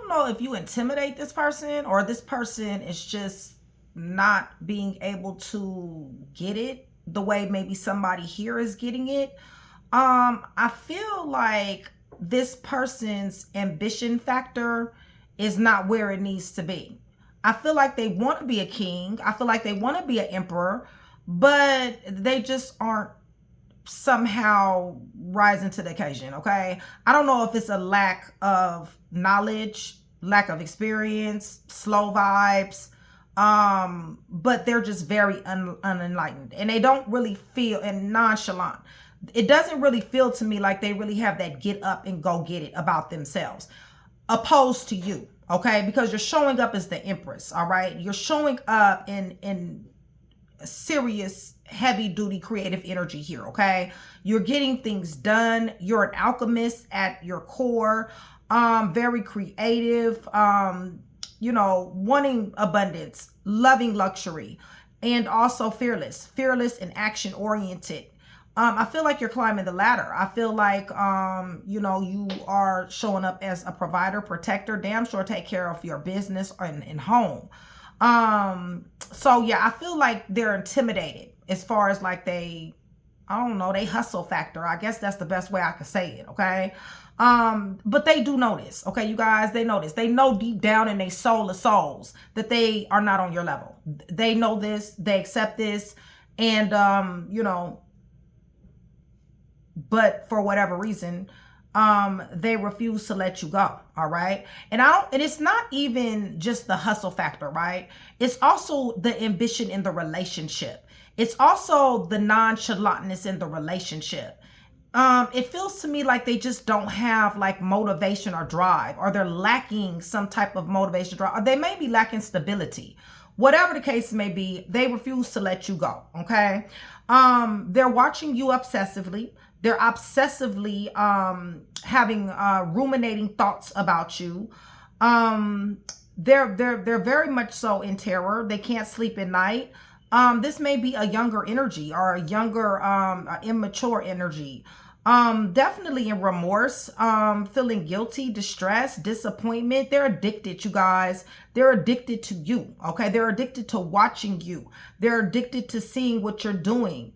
don't know if you intimidate this person or this person is just not being able to get it the way maybe somebody here is getting it. I feel like this person's ambition factor is not where it needs to be. I feel like they want to be a king. I feel like they want to be an emperor, but they just aren't somehow rising to the occasion. Okay. I don't know if it's a lack of knowledge, lack of experience, slow vibes. But they're just very unenlightened and they don't really feel and nonchalant. It doesn't really feel to me like they really have that get up and go get it about themselves, opposed to you. Okay. Because you're showing up as the empress. All right. You're showing up in serious heavy duty creative energy here. Okay. You're getting things done. You're an alchemist at your core. Very creative, wanting abundance, loving luxury, and also fearless and action oriented. I feel like you're climbing the ladder. I feel like, you are showing up as a provider, protector, damn sure take care of your business and home. So yeah, I feel like they're intimidated as far as like they hustle factor. I guess that's the best way I could say it. Okay. But they do notice. Okay. You guys, they notice. They know deep down in their soul of souls that they are not on your level. They know this, they accept this. And, but for whatever reason, they refuse to let you go. All right. And it's not even just the hustle factor, right? It's also the ambition in the relationship. It's also the nonchalantness in the relationship. It feels to me like they just don't have like motivation or drive, or they're lacking some type of motivation, drive, or they may be lacking stability. Whatever the case may be, they refuse to let you go. Okay. They're watching you obsessively. They're obsessively having ruminating thoughts about you. They're very much so in terror. They can't sleep at night. This may be a younger energy or a younger immature energy. Definitely in remorse, feeling guilty, distress, disappointment. They're addicted, you guys. They're addicted to you. Okay. They're addicted to watching you. They're addicted to seeing what you're doing.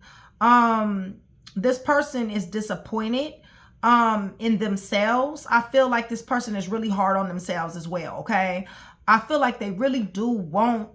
This person is disappointed in themselves. I feel like this person is really hard on themselves as well. Okay. I feel like they really do want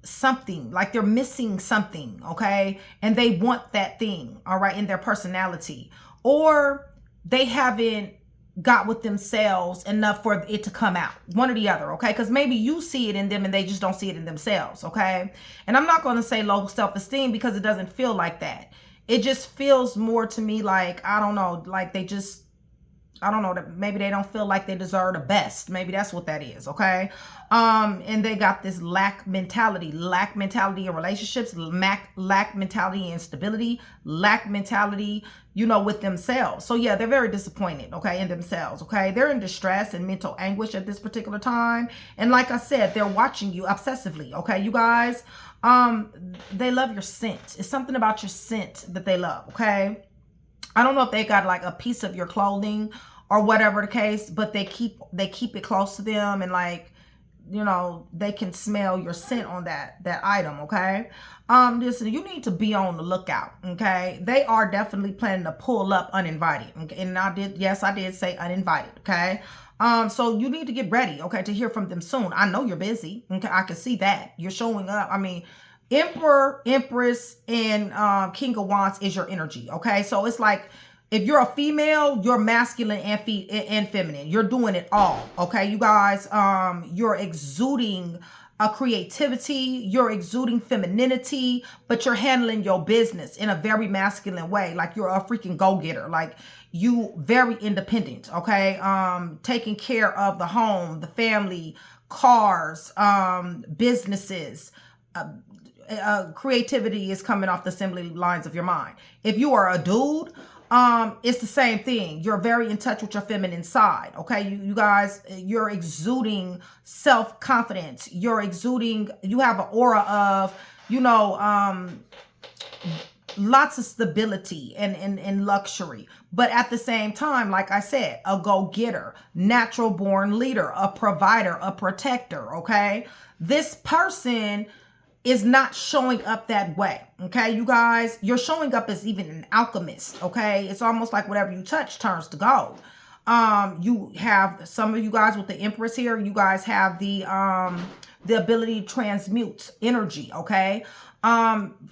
something, like they're missing something. Okay. And they want that thing. All right. In their personality, or they haven't got with themselves enough for it to come out, one or the other. Okay. Because maybe you see it in them and they just don't see it in themselves. Okay. And I'm not going to say low self-esteem because it doesn't feel like that. It just feels more to me like, I don't know, like they just, I don't know, that maybe they don't feel like they deserve the best. Maybe that's what that is. Okay. And they got this lack mentality in relationships, lack mentality in stability, lack mentality, with themselves. So yeah, they're very disappointed. Okay. In themselves. Okay. They're in distress and mental anguish at this particular time. And like I said, they're watching you obsessively. Okay. You guys, they love your scent. It's something about your scent that they love. Okay. I don't know if they got like a piece of your clothing or whatever the case, but they keep it close to them, and like, they can smell your scent on that item. Okay. Listen, you need to be on the lookout. Okay. They are definitely planning to pull up uninvited. Okay? And I did say uninvited. Okay. So you need to get ready. Okay. To hear from them soon. I know you're busy. Okay. I can see that you're showing up. I mean, Emperor, Empress, and King of Wands is your energy. Okay. So it's like, if you're a female, you're masculine and feminine. You're doing it all. Okay, you guys, you're exuding a creativity, you're exuding femininity, but you're handling your business in a very masculine way. Like you're a freaking go-getter. Like you very independent. Okay, taking care of the home, the family, cars, businesses. Creativity is coming off the assembly lines of your mind. If you are a dude, it's the same thing. You're very in touch with your feminine side. Okay. You guys, you're exuding self-confidence. You have an aura of, lots of stability and luxury. But at the same time, like I said, a go-getter, natural born leader, a provider, a protector, okay? This person is not showing up that way, okay, you guys? You're showing up as even an alchemist, okay? It's almost like whatever you touch turns to gold. You have some of you guys with the Empress here. You guys have the ability to transmute energy, okay?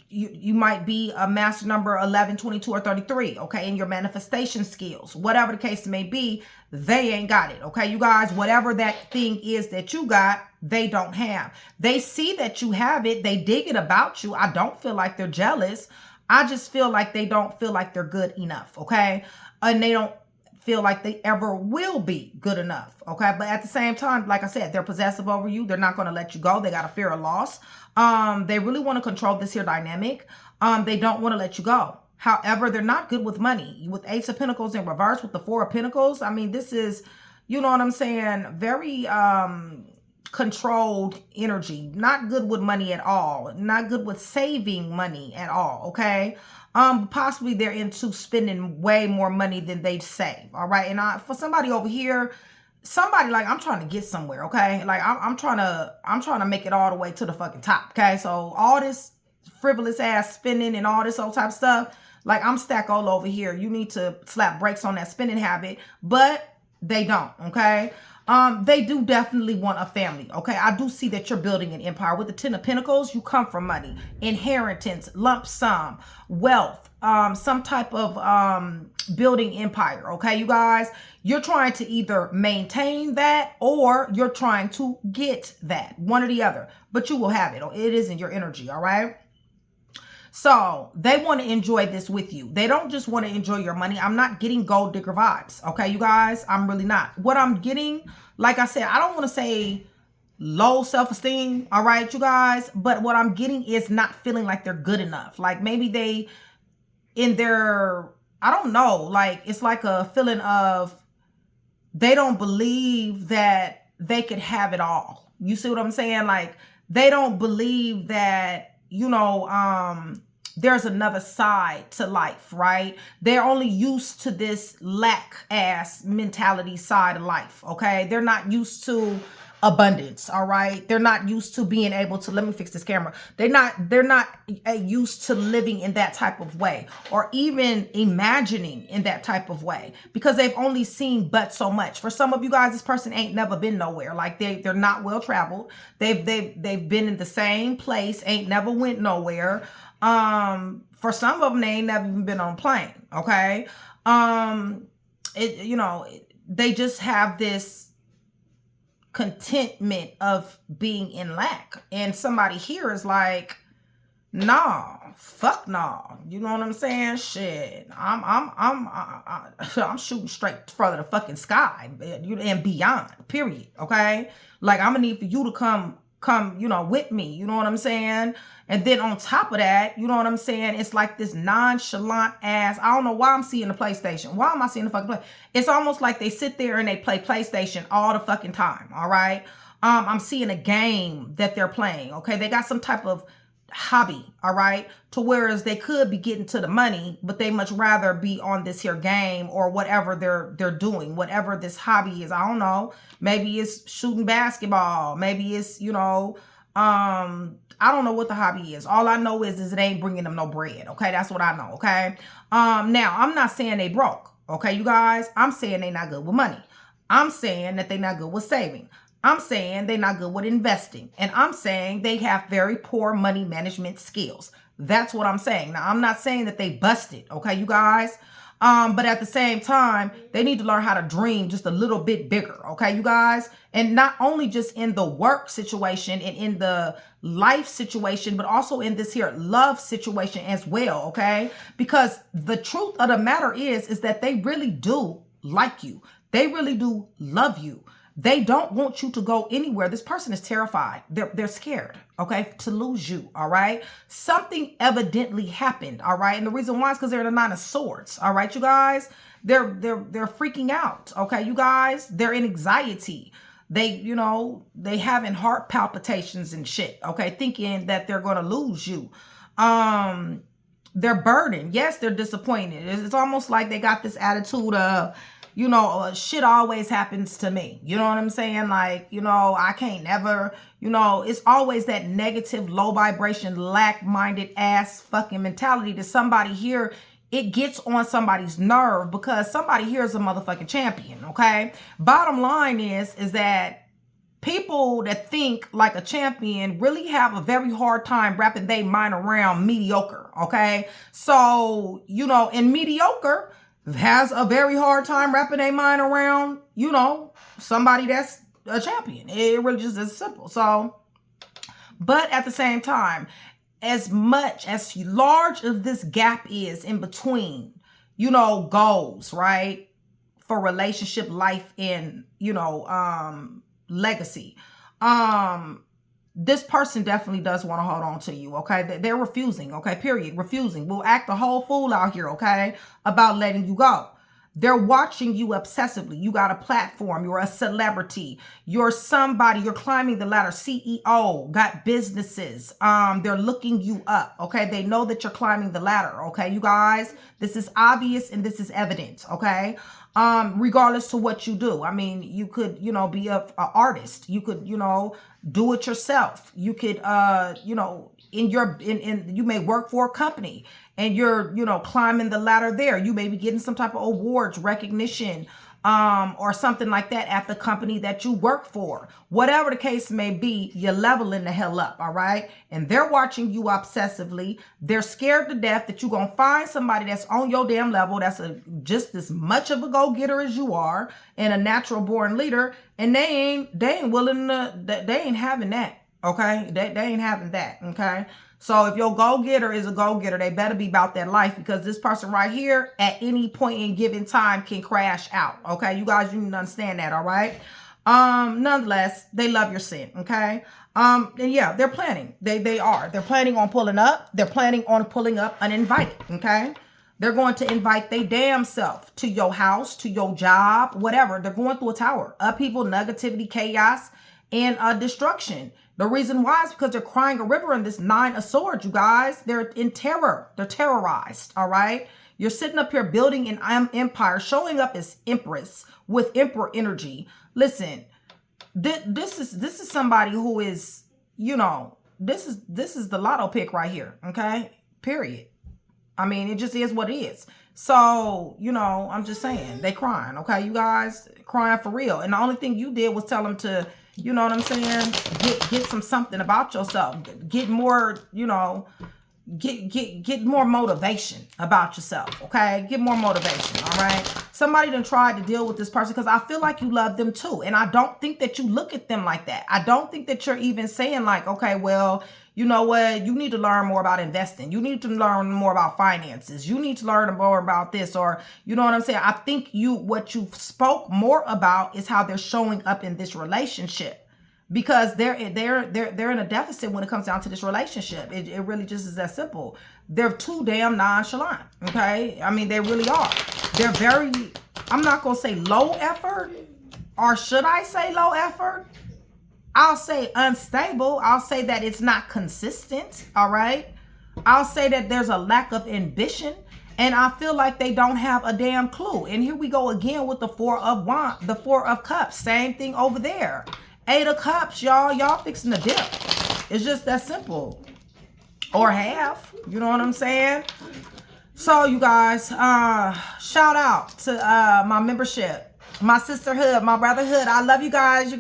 You might be a master number 11, 22, or 33, okay, in your manifestation skills. Whatever the case may be, they ain't got it, okay, you guys? Whatever that thing is that you got, they don't have. They see that you have it. They dig it about you. I don't feel like they're jealous. I just feel like they don't feel like they're good enough, okay? And they don't feel like they ever will be good enough, okay? But at the same time, like I said, they're possessive over you. They're not going to let you go. They got a fear of loss. They really want to control this here dynamic. They don't want to let you go. However, they're not good with money. With Ace of Pentacles in reverse, with the Four of Pentacles, I mean, this is, you know what I'm saying, very controlled energy. Not good with money at all. Not good with saving money at all, okay? Possibly they're into spending way more money than they save, all right? And for somebody over here, somebody like, I'm trying to get somewhere, okay? Like I'm trying to make it all the way to the fucking top, okay? So all this frivolous ass spending and all this old type of stuff, like I'm stacked all over here. You need to slap brakes on that spending habit, but they don't, okay? They do definitely want a family, okay? I do see that you're building an empire. With the Ten of Pentacles, you come from money, inheritance, lump sum, wealth, some type of building empire, okay, you guys? You're trying to either maintain that or you're trying to get that, one or the other, but you will have it. It is in your energy, all right? So they want to enjoy this with you. They don't just want to enjoy your money. I'm not getting gold digger vibes. Okay, you guys, I'm really not. What I'm getting, like I said, I don't want to say low self-esteem. All right, you guys. But what I'm getting is not feeling like they're good enough. Like maybe they in their, I don't know, like it's like a feeling of they don't believe that they could have it all. You see what I'm saying? Like they don't believe that, you know, there's another side to life, right? They're only used to this lack ass mentality side of life, okay? They're not used to abundance, all right? They're not used to being able to, let me fix this camera. They're not used to living in that type of way or even imagining in that type of way because they've only seen but so much. For some of you guys, this person ain't never been nowhere. Like they're not well traveled. They've been in the same place, ain't never went nowhere. For some of them, they ain't never even been on a plane. Okay. They just have this contentment of being in lack. And somebody here is like, nah, fuck nah. You know what I'm saying? Shit. I'm shooting straight for the fucking sky and beyond, period. Okay. Like I'm gonna need for you to come, you know, with me. You know what I'm saying? And then on top of that, you know what I'm saying? It's like this nonchalant ass. I don't know why I'm seeing the PlayStation. Why am I seeing the fucking play? It's almost like they sit there and they play PlayStation all the fucking time. All right. I'm seeing a game that they're playing. Okay. They got some type of hobby. All right. To whereas they could be getting to the money, but they much rather be on this here game or whatever they're doing, whatever this hobby is. I don't know. Maybe it's shooting basketball. Maybe it's, you know, I don't know what the hobby is. All I know is it ain't bringing them no bread. Okay. That's what I know. Okay. Now I'm not saying they broke. Okay. You guys, I'm saying they not good with money. I'm saying that they not good with saving. I'm saying they're not good with investing. And I'm saying they have very poor money management skills. That's what I'm saying. Now, I'm not saying that they busted, okay, you guys? But at the same time, they need to learn how to dream just a little bit bigger, okay, you guys? And not only just in the work situation and in the life situation, but also in this here love situation as well, okay? Because the truth of the matter is that they really do like you. They really do love you. They don't want you to go anywhere. This person is terrified. They're scared, okay, to lose you, all right? Something evidently happened, all right? And the reason why is because they're in the Nine of Swords, all right, you guys? They're freaking out, okay, you guys? They're in anxiety. They having heart palpitations and shit, okay, thinking that they're going to lose you. They're burdened. Yes, they're disappointed. It's almost like they got this attitude of, you know, shit always happens to me. You know what I'm saying? Like, you know, I can't never, you know, it's always that negative, low vibration, lack-minded ass fucking mentality that somebody here, it gets on somebody's nerve because somebody here is a motherfucking champion, okay? Bottom line is that people that think like a champion really have a very hard time wrapping their mind around mediocre, okay? So, you know, and mediocre has a very hard time wrapping their mind around, you know, somebody that's a champion. It really just is simple. So, but at the same time, as much as large as this gap is in between, you know, goals, right? For relationship, life, and, you know, legacy. This person definitely does want to hold on to you, okay? They're refusing, okay? Period. Refusing. Will act a whole fool out here, okay? About letting you go. They're watching you obsessively. You got a platform. You're a celebrity. You're somebody. You're climbing the ladder. CEO. Got businesses. They're looking you up, okay? They know that you're climbing the ladder, okay? You guys, this is obvious and this is evident, okay? Regardless to what you do. I mean, you could, you know, be a artist. You could, you know, do it yourself. You could, you know, you may work for a company and you're, you know, climbing the ladder there. You may be getting some type of awards, recognition, or something like that at the company that you work for. Whatever the case may be, you're leveling the hell up, all right? And they're watching you obsessively. They're scared to death that you're going to find somebody that's on your damn level, that's just as much of a go-getter as you are and a natural born leader, and they ain't willing to, they ain't having that, okay? They ain't having that, okay? So if your go-getter is a go-getter, they better be about that life, because this person right here at any point in given time can crash out. Okay, you guys, you need to understand that, all right? Nonetheless, they love your sin, okay? And yeah, they're planning. They're planning on pulling up. They're planning on pulling up uninvited, okay? They're going to invite their damn self to your house, to your job, whatever. They're going through a tower. Upheaval, negativity, chaos, and destruction. The reason why is because they're crying a river in this 9 of Swords, you guys. They're in terror. They're terrorized, all right? You're sitting up here building an empire, showing up as Empress with Emperor energy. Listen, this is somebody who is, you know, this is the lotto pick right here, okay? Period. I mean, it just is what it is. So, you know, I'm just saying, they crying, okay? You guys crying for real. And the only thing you did was tell them to, you know what I'm saying, get something about yourself. Get more, you know, get more motivation about yourself, okay? Get more motivation, all right? Somebody done tried to deal with this person because I feel like you love them too. And I don't think that you look at them like that. I don't think that you're even saying like, okay, well, you know what? You need to learn more about investing. You need to learn more about finances. You need to learn more about this, or you know what I'm saying? I think what you spoke more about is how they're showing up in this relationship, because they're in a deficit when it comes down to this relationship. It really just is that simple. They're too damn nonchalant. Okay, I mean, they really are. They're very, I'm not gonna say low effort, or should I say low effort? I'll say unstable. I'll say that it's not consistent, all right? I'll say that there's a lack of ambition, and I feel like they don't have a damn clue. And here we go again with the 4 of Wands, the 4 of Cups. Same thing over there. 8 of Cups, y'all. Y'all fixing the dip. It's just that simple. Or half, you know what I'm saying? So, you guys, shout out to my membership, my sisterhood, my brotherhood. I love you guys,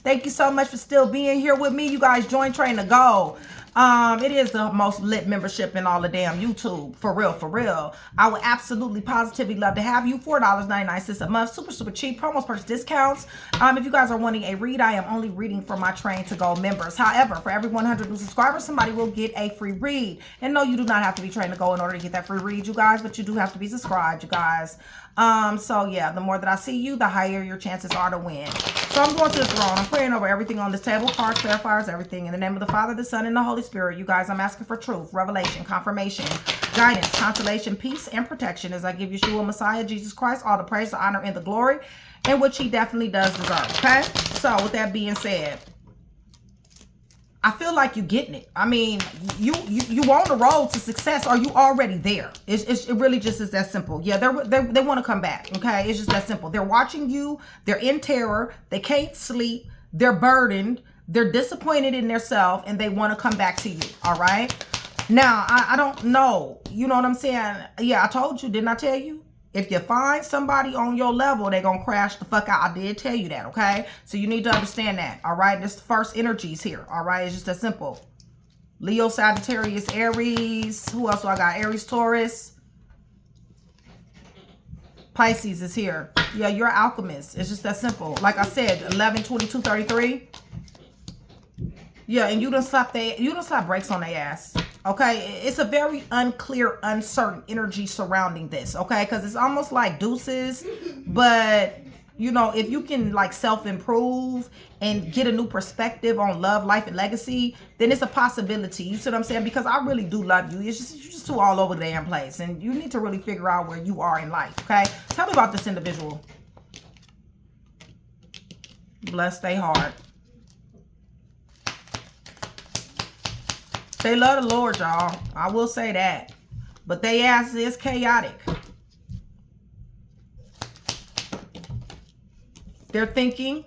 Thank you so much for still being here with me. You guys join Train to Go. It is the most lit membership in all the damn YouTube. For real, for real. I would absolutely positively love to have you. $4.99 a month. Super, super cheap. Promos, purchase discounts. If you guys are wanting a read, I am only reading for my Train to Go members. However, for every 100 new subscribers, somebody will get a free read. And no, you do not have to be Trained to Go in order to get that free read, you guys. But you do have to be subscribed, you guys. So yeah, the more that I see you, the higher your chances are to win. So I'm going to the throne. I'm praying over everything on this table. Cards, clarifiers, everything. In the name of the Father, the Son, and the Holy Spirit, you guys, I'm asking for truth, revelation, confirmation, guidance, consolation, peace, and protection as I give Yeshua, Messiah, Jesus Christ, all the praise, the honor, and the glory, in which he definitely does deserve, okay? So with that being said, I feel like you getting it. I mean, you on the road to success, or you already there. It really just is that simple. Yeah, they want to come back. Okay, it's just that simple. They're watching you. They're in terror. They can't sleep. They're burdened. They're disappointed in themselves, and they want to come back to you. All right. Now, I don't know. You know what I'm saying? Yeah, I told you. Didn't I tell you? If you find somebody on your level, they're going to crash the fuck out. I did tell you that, okay? So you need to understand that, all right? This first energies here, all right? It's just that simple. Leo, Sagittarius, Aries. Who else do I got? Aries, Taurus. Pisces is here. Yeah, you're an alchemist. It's just that simple. Like I said, 11, 22, 33. Yeah, and you don't slap brakes on their ass. Okay, it's a very unclear, uncertain energy surrounding this. Okay, because it's almost like deuces, but you know, if you can like self-improve and get a new perspective on love, life, and legacy, then it's a possibility. You see what I'm saying? Because I really do love you. It's just you're just too all over the damn place, and you need to really figure out where you are in life. Okay, tell me about this individual. Bless they heart. They love the Lord, y'all. I will say that. But they ass is chaotic. They're thinking.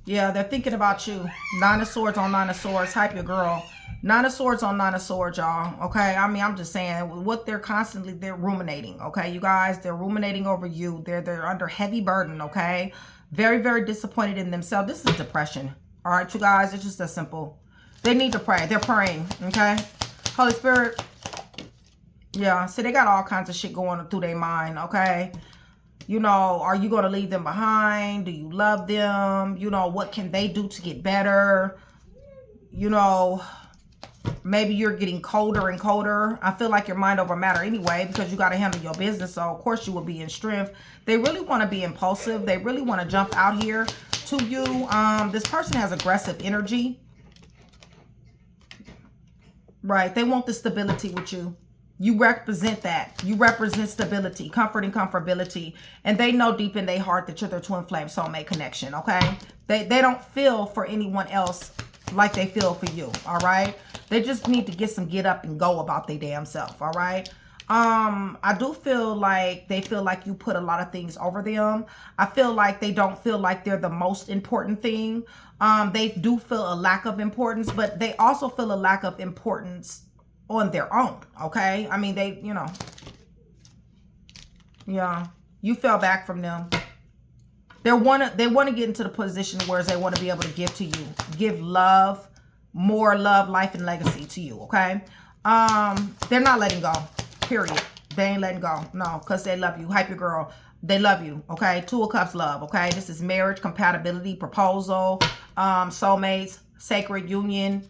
Yeah, they're thinking about you. Nine of Swords on Nine of Swords. Hype your girl. Nine of Swords on Nine of Swords, y'all. Okay, I mean, I'm just saying what they're ruminating. Okay, you guys, they're ruminating over you. They're under heavy burden. Okay, very, very disappointed in themselves. This is depression. All right, you guys, it's just that simple. They need to pray. They're praying, okay? Holy Spirit. Yeah, so they got all kinds of shit going through their mind, okay? You know, are you going to leave them behind? Do you love them? You know, what can they do to get better? You know, maybe you're getting colder and colder. I feel like you're mind over matter anyway because you got to handle your business. So, of course, you will be in strength. They really want to be impulsive. They really want to jump out here to you. This person has aggressive energy. Right. They want the stability with you. You represent that. You represent stability, comfort, and comfortability. And they know deep in their heart that you're their twin flame soulmate connection. Okay. They don't feel for anyone else like they feel for you. All right. They just need to get up and go about their damn self. All right. I do feel like they feel like you put a lot of things over them. I feel like they don't feel like they're the most important thing. They do feel a lack of importance, but they also feel a lack of importance on their own. Okay. I mean, they, you know, yeah, you fell back from them. They want to get into the position where they want to be able to give to you, give love, more love, life, and legacy to you. Okay. They're not letting go. Period. They ain't letting go. No, because they love you. Hype your girl. They love you. Okay. Two of Cups love. Okay. This is marriage, compatibility, proposal, soulmates, sacred union.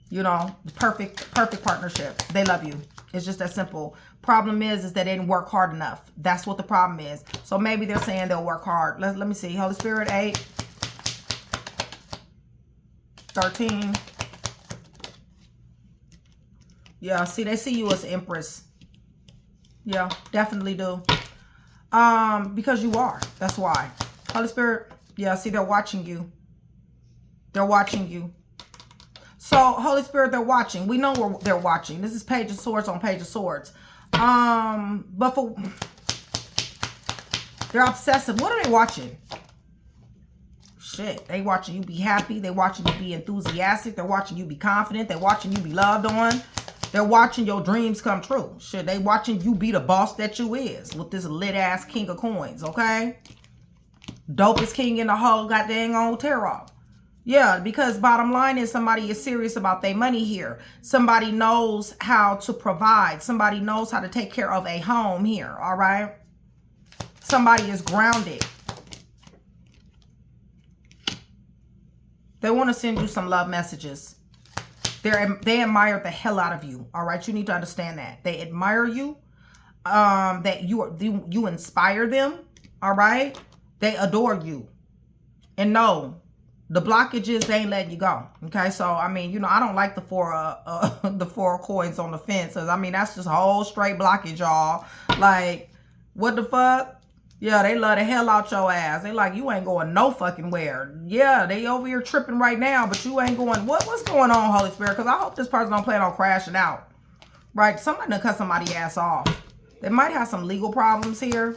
You know, perfect partnership. They love you. It's just that simple. Problem is that they didn't work hard enough. That's what the problem is. So maybe they're saying they'll work hard. Let me see. Holy Spirit, 8, 13. Yeah, see, they see you as Empress. Yeah, definitely do. Because you are. That's why. Holy Spirit, yeah, see, they're watching you. They're watching you. So, Holy Spirit, they're watching. We know where they're watching. This is Page of Swords on Page of Swords. But for... They're obsessive. What are they watching? Shit. They watching you be happy. They watching you be enthusiastic. They're watching you be confident. They're watching you be loved on. They're watching your dreams come true. Shit, they watching you be the boss that you is with this lit-ass King of Coins, okay? Dopest king in the whole goddamn old tarot. Yeah, because bottom line is somebody is serious about their money here. Somebody knows how to provide. Somebody knows how to take care of a home here, all right? Somebody is grounded. They want to send you some love messages. They admire the hell out of you, all right? You need to understand that. They admire you, that you inspire them, all right? They adore you. And no, the blockages, they ain't letting you go, okay? So, I mean, you know, I don't like the four coins on the fence. I mean, that's just a whole straight blockage, y'all. Like, what the fuck? Yeah, they love the hell out your ass. They like, you ain't going no fucking where. Yeah, they over here tripping right now, but you ain't going. What's going on, Holy Spirit? Because I hope this person don't plan on crashing out. Right? Somebody done cut somebody's ass off. They might have some legal problems here.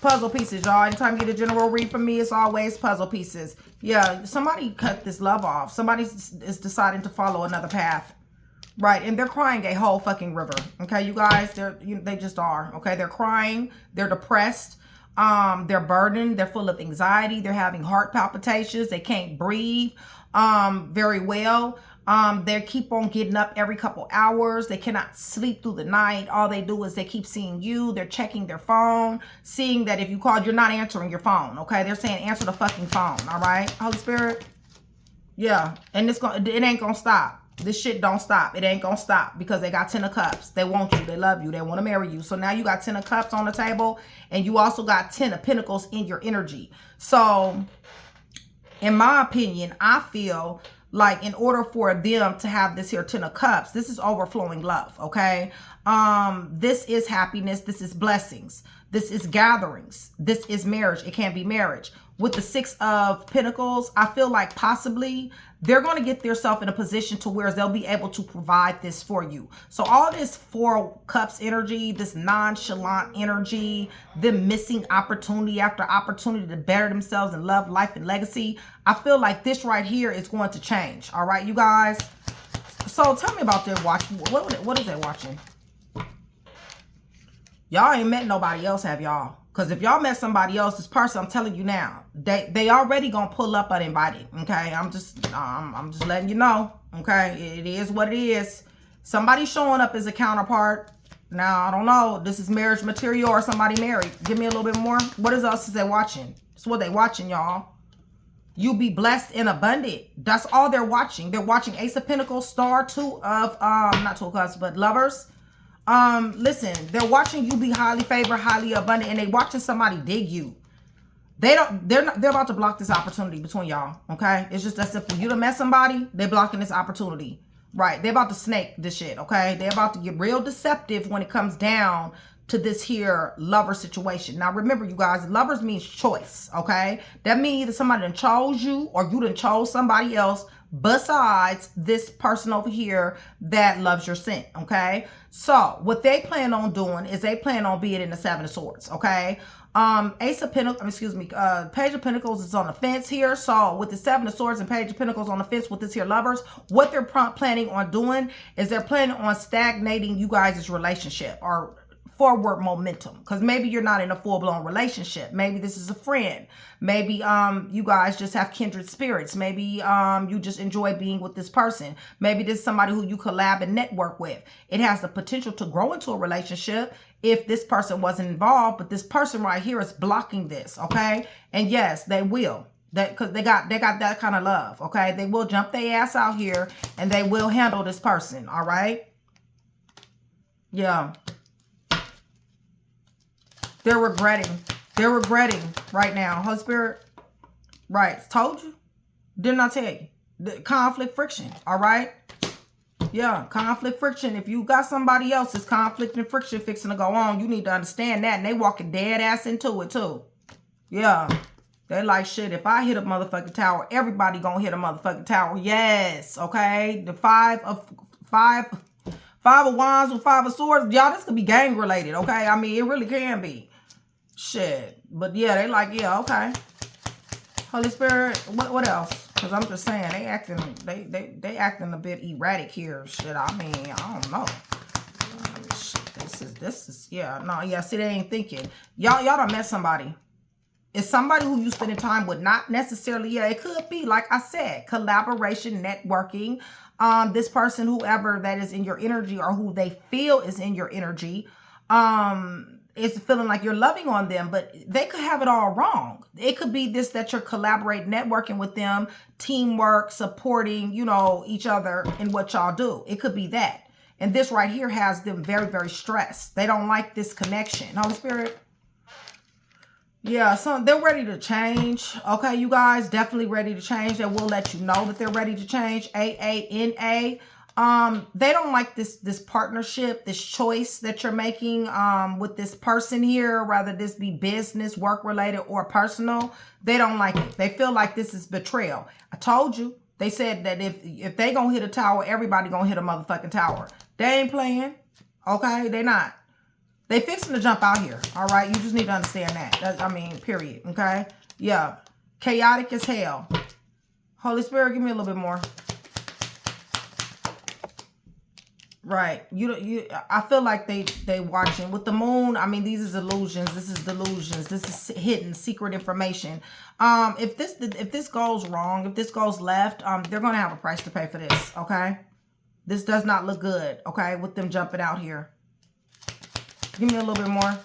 Puzzle pieces, y'all. Anytime you get a general read from me, it's always puzzle pieces. Yeah, somebody cut this love off. Somebody is deciding to follow another path. Right, and they're crying a whole fucking river. Okay, you guys, they just are. Okay, they're crying. They're depressed. They're burdened. They're full of anxiety. They're having heart palpitations. They can't breathe very well. They keep on getting up every couple hours. They cannot sleep through the night. All they do is they keep seeing you. They're checking their phone, seeing that if you called, you're not answering your phone. Okay, they're saying answer the fucking phone. All right, Holy Spirit. Yeah, and it ain't gonna stop. This shit don't stop. It ain't gonna stop because they got 10 of cups. They want you. They love you. They want to marry you. So now you got 10 of cups on the table, and you also got 10 of pentacles in your energy. So in my opinion, I feel like in order for them to have this here 10 of cups, this is overflowing love. Okay. This is happiness. This is blessings. This is gatherings. This is marriage. It can't be marriage. With the 6 of pentacles, I feel like possibly they're going to get themselves in a position to where they'll be able to provide this for you. So all this 4 cups energy, this nonchalant energy, them missing opportunity after opportunity to better themselves in love, life, and legacy, I feel like this right here is going to change. All right, you guys. So tell me about their watching. What is they watching? Y'all ain't met nobody else, have y'all? Because if y'all met somebody else, this person, I'm telling you now, they already gonna pull up uninvited. Okay, I'm just letting you know. Okay, it is what it is. Somebody showing up as a counterpart. Now I don't know. This is marriage material or somebody married. Give me a little bit more. What else is they watching? That's what they watching, y'all. You be blessed and abundant. That's all they're watching. They're watching Ace of Pentacles, Star, 2 of not 2 of Cups, but Lovers. Listen, they're watching you be highly favored, highly abundant, and they watching somebody dig you. They're about to block this opportunity between y'all. Okay, it's just that simple. You done met somebody, they're blocking this opportunity. Right, they're about to snake this shit. Okay, they're about to get real deceptive when it comes down to this here lover situation. Now remember, you guys, lovers means choice. Okay, that means that somebody done chose you or you done chose somebody else besides this person over here that loves your scent. Okay, so what they plan on doing is they plan on being in the 7 of Swords. Okay, Ace of Pentacles, excuse me, Page of Pentacles is on the fence here. So with the 7 of Swords and Page of Pentacles on the fence with this here Lovers, what they're planning on doing is they're planning on stagnating you guys' relationship or forward momentum, because maybe you're not in a full-blown relationship. Maybe this is a friend. Maybe you guys just have kindred spirits. Maybe you just enjoy being with this person. Maybe this is somebody who you collab and network with. It has the potential to grow into a relationship if this person wasn't involved, but this person right here is blocking this. Okay, and yes, they will. Because they got that kind of love. Okay, they will jump their ass out here and they will handle this person. All right, yeah. They're regretting. They're regretting right now. Holy Spirit. Right. Told you. Didn't I tell you? The conflict, friction. All right. Yeah. Conflict, friction. If you got somebody else's conflict and friction fixing to go on, you need to understand that. And they walking dead ass into it too. Yeah. They like, shit, if I hit a motherfucking tower, everybody gonna hit a motherfucking tower. Yes. Okay. The 5 of Wands with 5 of Swords. Y'all, this could be gang related. Okay. I mean, it really can be. Shit. But yeah, they like, yeah, okay. Holy Spirit, what else? Because I'm just saying, they acting a bit erratic here. Shit, I mean, I don't know. Shit, this is, yeah, no, yeah, see, they ain't thinking. Y'all done met somebody. It's somebody who you spending time with, not necessarily, yeah, it could be, like I said, collaboration, networking. This person, whoever that is in your energy or who they feel is in your energy, is feeling like you're loving on them, but they could have it all wrong. It could be this, that you're collaborating, networking with them, teamwork, supporting, you know, each other in what y'all do. It could be that. And this right here has them very, very stressed. They don't like this connection. Holy Spirit. Yeah, so they're ready to change. Okay, you guys, definitely ready to change. They will let you know that they're ready to change. AANA. They don't like this partnership, this choice that you're making with this person here, whether this be business, work related, or personal. They don't like it. They feel like this is betrayal. I told you. They said that if they gonna hit a tower, everybody gonna hit a motherfucking tower. They ain't playing. Okay, they not. They fixing to jump out here. All right, you just need to understand that. I mean, period. Okay, yeah, chaotic as hell. Holy Spirit, give me a little bit more. Right. I feel like they watching with the moon. I mean, these is illusions. This is delusions. This is hidden secret information. If this goes wrong, if this goes left, they're gonna have a price to pay for this. Okay. This does not look good. Okay, with them jumping out here. Give me a little bit more.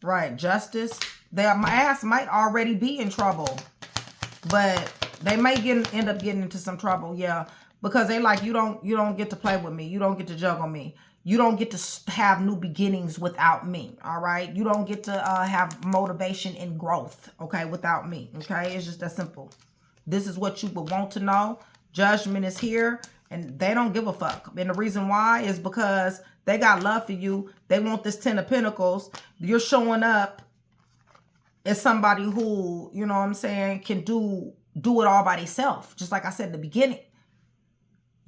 Right. Justice. My ass might already be in trouble, but they may end up getting into some trouble. Yeah. Because they like, you don't get to play with me. You don't get to juggle me. You don't get to have new beginnings without me. All right. You don't get to have motivation and growth. Okay. Without me. Okay. It's just that simple. This is what you would want to know. Judgment is here and they don't give a fuck. And the reason why is because they got love for you. They want this 10 of Pentacles. You're showing up as somebody who, you know what I'm saying, can do it all by themselves. Just like I said in the beginning.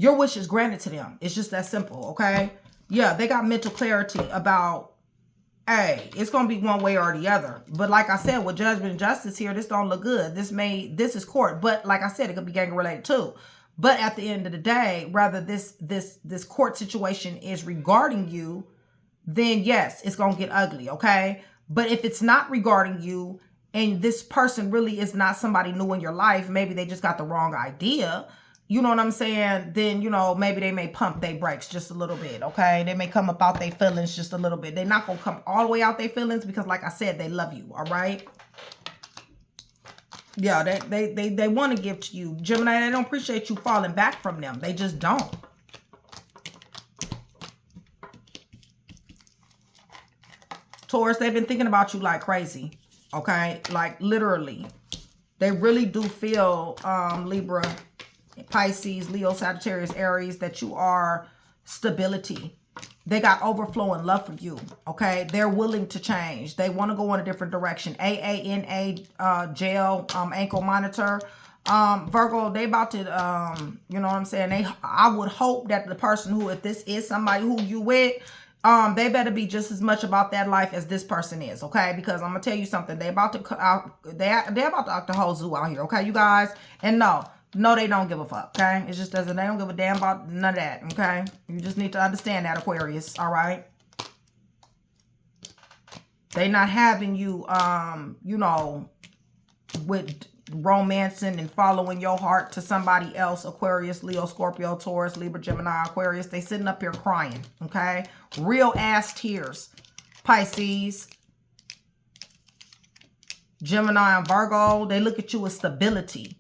Your wish is granted to them. It's just that simple, okay? Yeah, they got mental clarity about, hey, it's going to be one way or the other. But like I said, with judgment and justice here, this don't look good. This is court. But like I said, it could be gang related too. But at the end of the day, rather this court situation is regarding you, then yes, it's going to get ugly, okay? But if it's not regarding you and this person really is not somebody new in your life, maybe they just got the wrong idea, you know what I'm saying? Then, you know, maybe they may pump their brakes just a little bit, okay? They may come up out their feelings just a little bit. They're not going to come all the way out their feelings because, like I said, they love you, all right? Yeah, they want to give to you. Gemini, they don't appreciate you falling back from them. They just don't. Taurus, they've been thinking about you like crazy, okay? Like, literally. They really do feel, Libra, Pisces, Leo, Sagittarius, Aries, that you are stability. They got overflowing love for you, okay? They're willing to change. They want to go in a different direction. AANA, jail, ankle monitor. Virgo, they about to, you know what I'm saying? I would hope that the person who, if this is somebody who you with, they better be just as much about that life as this person is, okay? Because I'm gonna tell you something. They about to they're about to act the whole zoo out here, okay, you guys? And no, they don't give a fuck, okay? It just doesn't, they don't give a damn about none of that, okay? You just need to understand that, Aquarius, all right? They not having you, you know, with romancing and following your heart to somebody else, Aquarius, Leo, Scorpio, Taurus, Libra, Gemini, Aquarius. They sitting up here crying, okay? Real ass tears. Pisces, Gemini, and Virgo, they look at you as stability.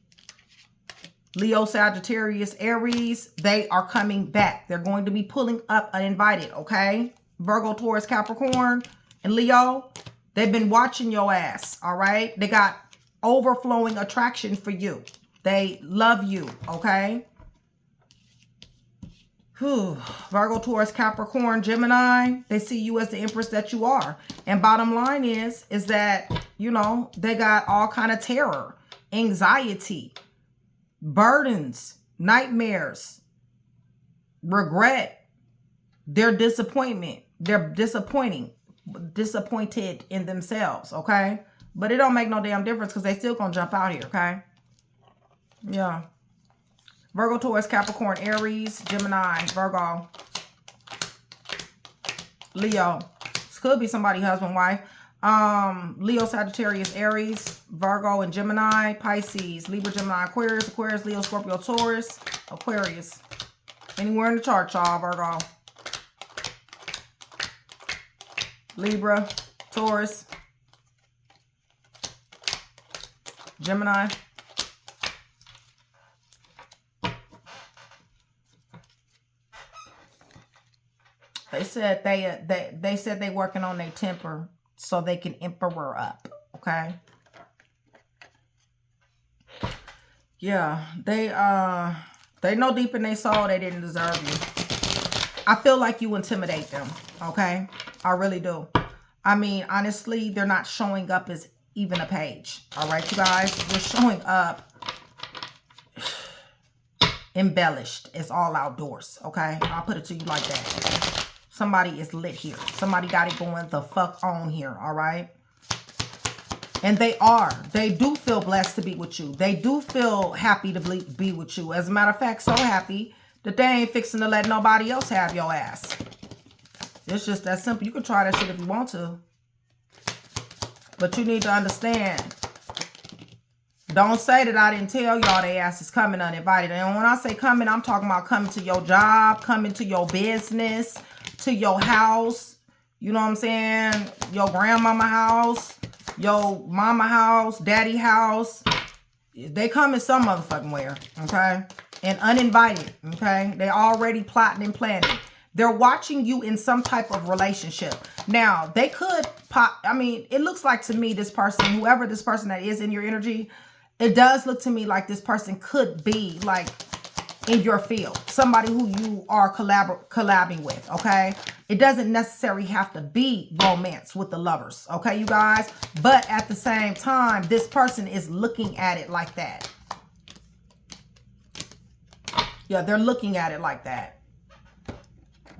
Leo, Sagittarius, Aries, they are coming back. They're going to be pulling up uninvited, okay? Virgo, Taurus, Capricorn, and Leo, they've been watching your ass, all right? They got overflowing attraction for you. They love you, okay? Whew. Virgo, Taurus, Capricorn, Gemini, they see you as the empress that you are. And bottom line is that, you know, they got all kind of terror, anxiety, burdens, nightmares, regret, their disappointment. They're disappointed in themselves, okay? But it don't make no damn difference because they still gonna jump out here, okay? Yeah. Virgo, Taurus, Capricorn, Aries, Gemini, Virgo, Leo. This could be somebody's husband, wife. Leo, Sagittarius, Aries, Virgo, and Gemini, Pisces, Libra, Gemini, Aquarius, Leo, Scorpio, Taurus, Aquarius. Anywhere in the chart, y'all, Virgo. Libra, Taurus, Gemini. They said they said they working on their temper so they can emperor up, okay? Yeah, they They know deep in their soul they didn't deserve you. I feel like you intimidate them, okay? I really do. I mean, honestly, they're not showing up as even a page, all right, you guys? They're showing up embellished. It's all outdoors, okay? I'll put it to you like that. Somebody is lit here. Somebody got it going the fuck on here, all right? And they do feel blessed to be with you. They do feel happy to be with you. As a matter of fact, so happy that they ain't fixing to let nobody else have your ass. It's just that simple. You can try that shit if you want to. But you need to understand. Don't say that I didn't tell y'all they ass is coming uninvited. And when I say coming, I'm talking about coming to your job, coming to your business, to your house. You know what I'm saying? Your grandmama house, your mama house, daddy house. They coming some motherfucking where, okay? And uninvited, okay? They already plotting and planning. They're watching you in some type of relationship. Now, they could pop, I mean, it looks like to me this person, whoever this person that is in your energy, it does look to me like this person could be like in your field. Somebody who you are collabing with, okay? It doesn't necessarily have to be romance with the lovers, okay, you guys? But at the same time, this person is looking at it like that. Yeah, they're looking at it like that.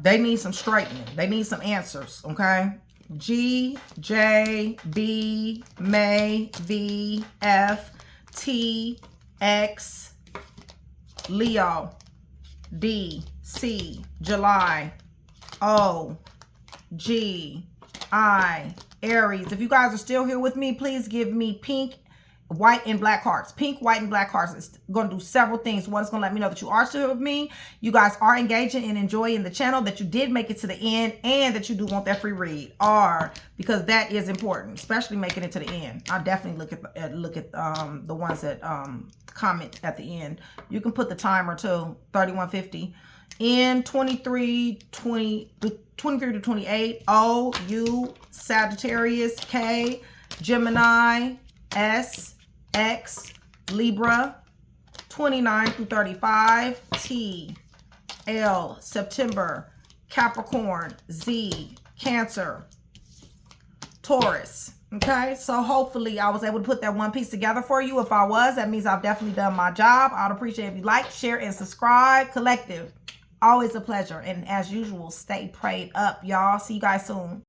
They need some straightening. They need some answers, okay? G, J, B, May, V, F, T, X, Leo, D, C, July, O, G, I, Aries. If you guys are still here with me, please give me pink, white, and black hearts. Pink, white, and black hearts. It's going to do several things. One, it's going to let me know that you are still here with me. You guys are engaging and enjoying the channel, that you did make it to the end, and that you do want that free read. Or, because that is important, especially making it to the end. I'll definitely look at the ones that comment at the end. You can put the timer too, 3150. In 23 to 28, O, U, Sagittarius, K, Gemini, S, X, Libra, 29 through 35, T, L, September, Capricorn, Z, Cancer, Taurus. Okay, so hopefully I was able to put that one piece together for you. If I was, that means I've definitely done my job. I'd appreciate if you like, share, and subscribe. Collective, always a pleasure. And as usual, stay prayed up, y'all. See you guys soon.